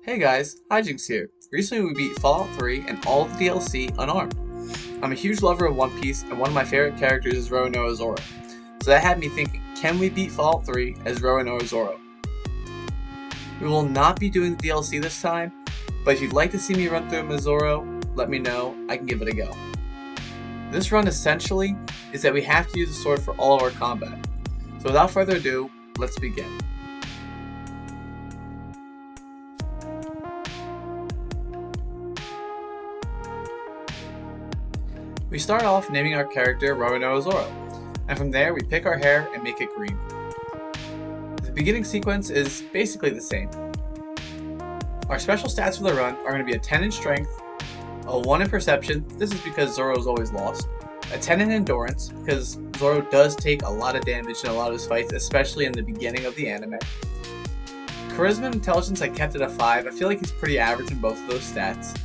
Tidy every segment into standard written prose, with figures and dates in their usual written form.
Hey guys, Hijinks here. Recently we beat Fallout 3 and all of the DLC unarmed. I'm a huge lover of One Piece and one of my favorite characters is Roronoa Zoro. So that had me thinking, can we beat Fallout 3 as Roronoa Zoro? We will not be doing the DLC this time, but if you'd like to see me run through him as Zoro, let me know, I can give it a go. This run essentially is that we have to use the sword for all of our combat. So without further ado, let's begin. We start off naming our character Roronoa Zoro, and from there we pick our hair and make it green. The beginning sequence is basically the same. Our special stats for the run are going to be a 10 in strength, a 1 in perception, this is because Zoro is always lost, a 10 in endurance, because Zoro does take a lot of damage in a lot of his fights, especially in the beginning of the anime. Charisma and intelligence I kept at a 5, I feel like he's pretty average in both of those stats.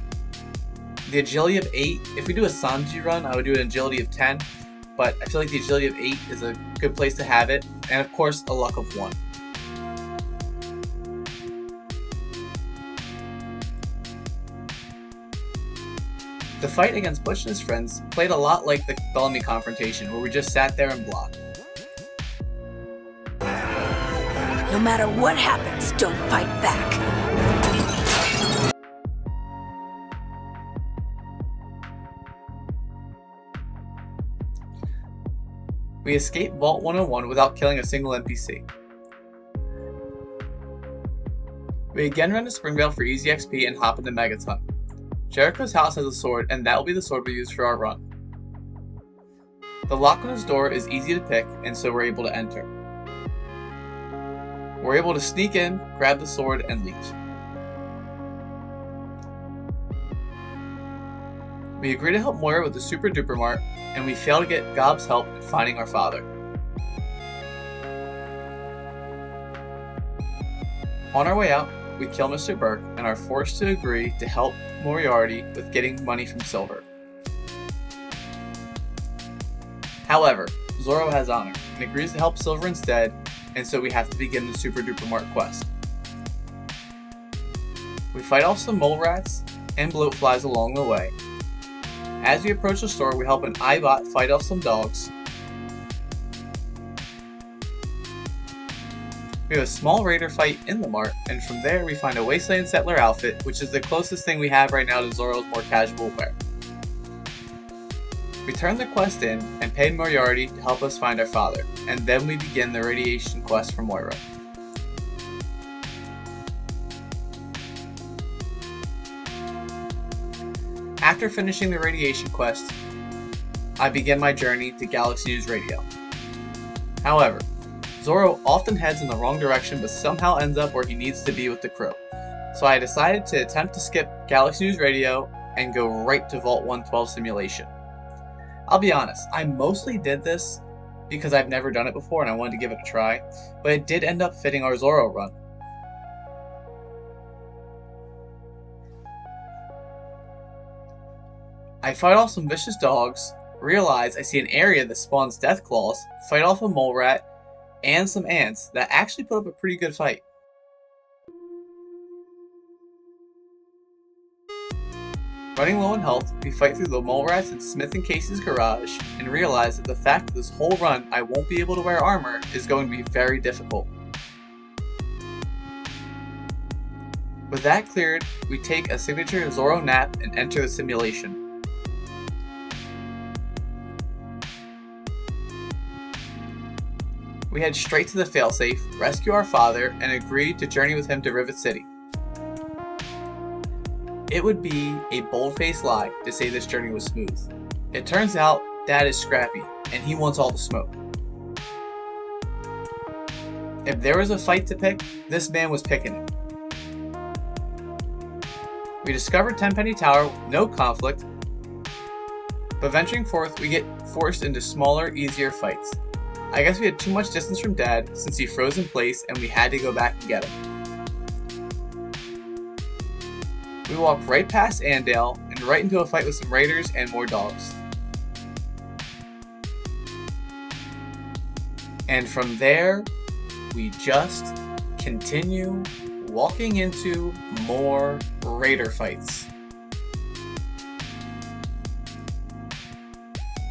The agility of 8, if we do a Sanji run, I would do an agility of 10, but I feel like the agility of 8 is a good place to have it, and of course a luck of 1. The fight against Butch and his friends played a lot like the Bellamy confrontation, where we just sat there and blocked. No matter what happens, don't fight back. We escape Vault 101 without killing a single NPC. We again run to Springvale for easy XP and hop into Megaton. Jericho's house has a sword, and that will be the sword we use for our run. The lock on his door is easy to pick, and so we're able to enter. We're able to sneak in, grab the sword, and leave. We agree to help Moira with the Super Duper Mart, and we fail to get Gob's help in finding our father. On our way out, we kill Mr. Burke and are forced to agree to help Moriarty with getting money from Silver. However, Zoro has honor and agrees to help Silver instead, and so we have to begin the Super Duper Mart quest. We fight off some mole rats and bloat flies along the way. As we approach the store, we help an Eyebot fight off some dogs. We have a small raider fight in the mart, and from there we find a Wasteland Settler outfit, which is the closest thing we have right now to Zoro's more casual wear. We turn the quest in and pay Moriarty to help us find our father, and then we begin the radiation quest for Moira. After finishing the radiation quest, I begin my journey to Galaxy News Radio. However, Zoro often heads in the wrong direction but somehow ends up where he needs to be with the crew. So I decided to attempt to skip Galaxy News Radio and go right to Vault 112 Simulation. I'll be honest, I mostly did this because I've never done it before and I wanted to give it a try, but it did end up fitting our Zoro run. I fight off some vicious dogs, realize I see an area that spawns death claws, fight off a mole rat, and some ants that actually put up a pretty good fight. Running low on health, we fight through the mole rats in Smith and Casey's garage, and realize that the fact that this whole run I won't be able to wear armor is going to be very difficult. With that cleared, we take a signature Zoro nap and enter the simulation. We head straight to the failsafe, rescue our father, and agree to journey with him to Rivet City. It would be a bold-faced lie to say this journey was smooth. It turns out Dad is scrappy, and he wants all the smoke. If there was a fight to pick, this man was picking it. We discovered Tenpenny Tower with no conflict, but venturing forth, we get forced into smaller, easier fights. I guess we had too much distance from Dad since he froze in place and we had to go back and get him. We walk right past Andale and right into a fight with some raiders and more dogs. And from there, we just continue walking into more Raider fights.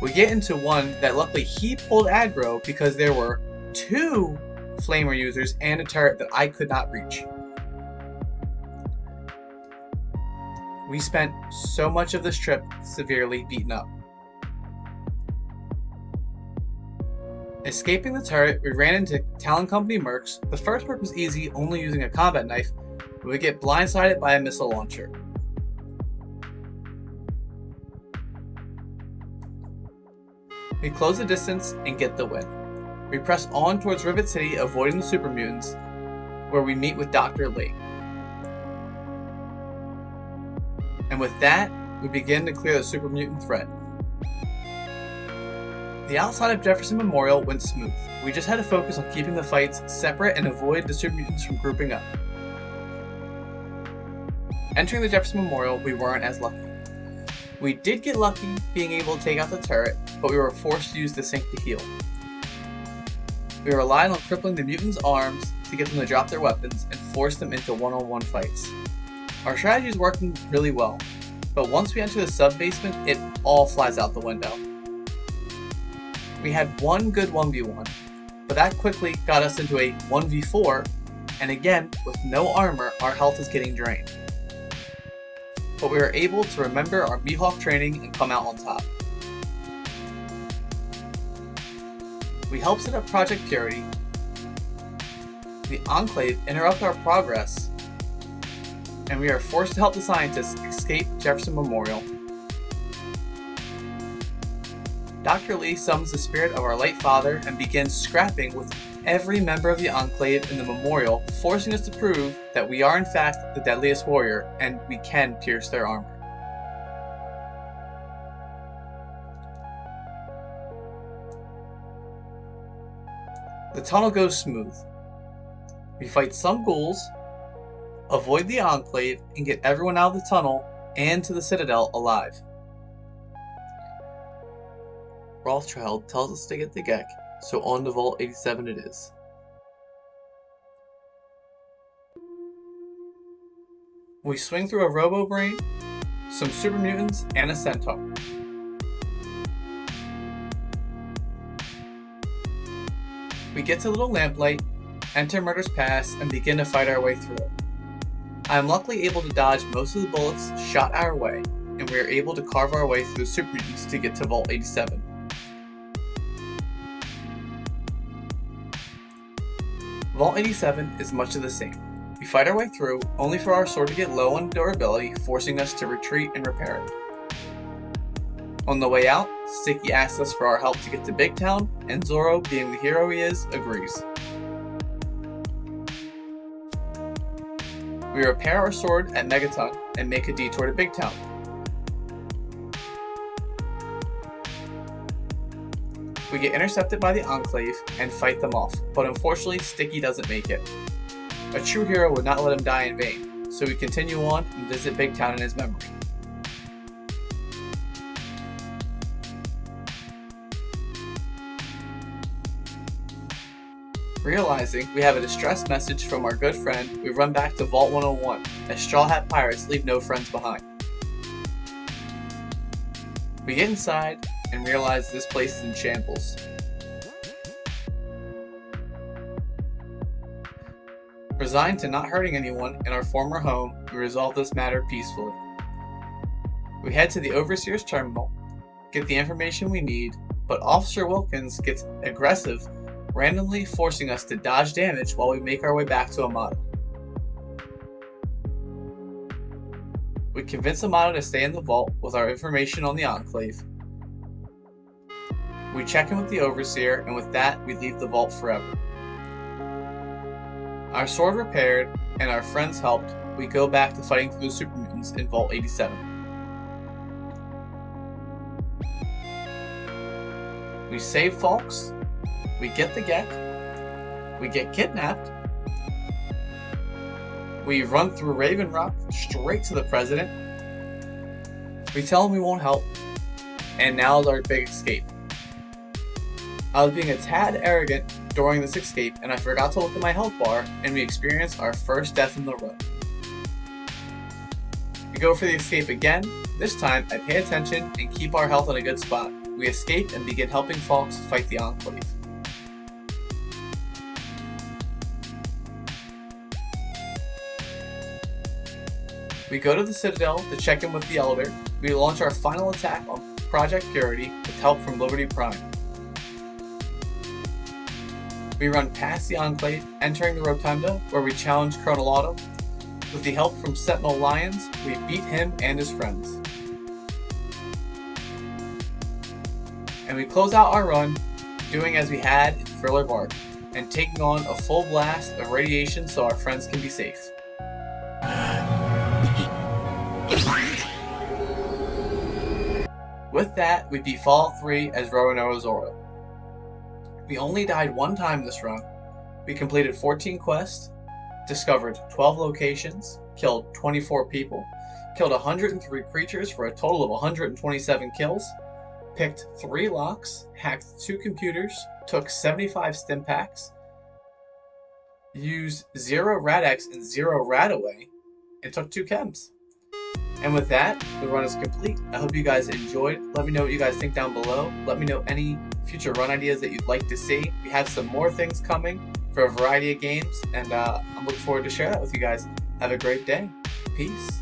We get into one that luckily he pulled aggro because there were 2 flamer users and a turret that I could not reach. We spent so much of this trip severely beaten up. Escaping the turret, we ran into Talon Company mercs. The first work was easy, only using a combat knife, but we get blindsided by a missile launcher. We close the distance and get the win. We press on towards Rivet City, avoiding the super mutants, where we meet with Dr. Lee. And with that, we begin to clear the super mutant threat. The outside of Jefferson Memorial went smooth. We just had to focus on keeping the fights separate and avoid the super mutants from grouping up. Entering the Jefferson Memorial, we weren't as lucky. We did get lucky being able to take out the turret, but we were forced to use the sink to heal. We relied on crippling the mutants' arms to get them to drop their weapons and force them into one-on-one fights. Our strategy is working really well, but once we enter the sub-basement, it all flies out the window. We had one good 1v1, but that quickly got us into a 1v4, and again, with no armor, our health is getting drained. But we were able to remember our Mihawk training and come out on top. We helped set up Project Purity. The Enclave interrupt our progress, and we are forced to help the scientists escape Jefferson Memorial. Dr. Lee summons the spirit of our late father and begins scrapping with every member of the Enclave in the Memorial, forcing us to prove that we are in fact the deadliest warrior and we can pierce their armor. The tunnel goes smooth. We fight some ghouls, avoid the Enclave, and get everyone out of the tunnel and to the Citadel alive. Rothschild tells us to get the Gek, so on to Vault 87 it is. We swing through a Robo-Brain, some Super Mutants, and a Centaur. We get to Little Lamplight, enter Murder's Pass, and begin to fight our way through it. I am luckily able to dodge most of the bullets shot our way, and we are able to carve our way through the Super Mutants to get to Vault 87. Vault 87 is much of the same. We fight our way through, only for our sword to get low on durability, forcing us to retreat and repair it. On the way out, Sticky asks us for our help to get to Big Town, and Zoro, being the hero he is, agrees. We repair our sword at Megaton and make a detour to Big Town. We get intercepted by the Enclave and fight them off, but unfortunately Sticky doesn't make it. A true hero would not let him die in vain, so we continue on and visit Big Town in his memory. Realizing we have a distress message from our good friend, we run back to Vault 101, as Straw Hat Pirates leave no friends behind. We get inside and realize this place is in shambles. Resigned to not hurting anyone in our former home, we resolve this matter peacefully. We head to the Overseer's terminal, get the information we need, but Officer Wilkins gets aggressive, randomly forcing us to dodge damage while we make our way back to Amada. We convince Amada to stay in the vault with our information on the Enclave. We check in with the Overseer, and with that, we leave the vault forever. Our sword repaired, and our friends helped, we go back to fighting through the Super Mutants in Vault 87. We save folks, we get the Gek, we get kidnapped, we run through Raven Rock straight to the President, we tell him we won't help, and now is our big escape. I was being a tad arrogant during this escape, and I forgot to look at my health bar, and we experienced our first death in the run. We go for the escape again. This time, I pay attention and keep our health in a good spot. We escape and begin helping Fox fight the Enclave. We go to the Citadel to check in with the Elder. We launch our final attack on Project Purity with help from Liberty Prime. We run past the Enclave, entering the Rotunda, where we challenge Colonel Autumn. With the help from Sentinel Lions, we beat him and his friends. And we close out our run, doing as we had in Thriller Bark, and taking on a full blast of radiation so our friends can be safe. With that, we beat Fallout 3 as Roanoa Zoro. We only died one time this run. We completed 14 quests, discovered 12 locations, killed 24 people, killed 103 creatures for a total of 127 kills, picked 3 locks, hacked 2 computers, took 75 stim packs, used 0 Rad-X and 0 Rad-Away, and took 2 chems. And with that, the run is complete. I hope you guys enjoyed. Let me know what you guys think down below. Let me know any future run ideas that you'd like to see. We have some more things coming for a variety of games, and I'm looking forward to share that with you guys. Have a great day. Peace.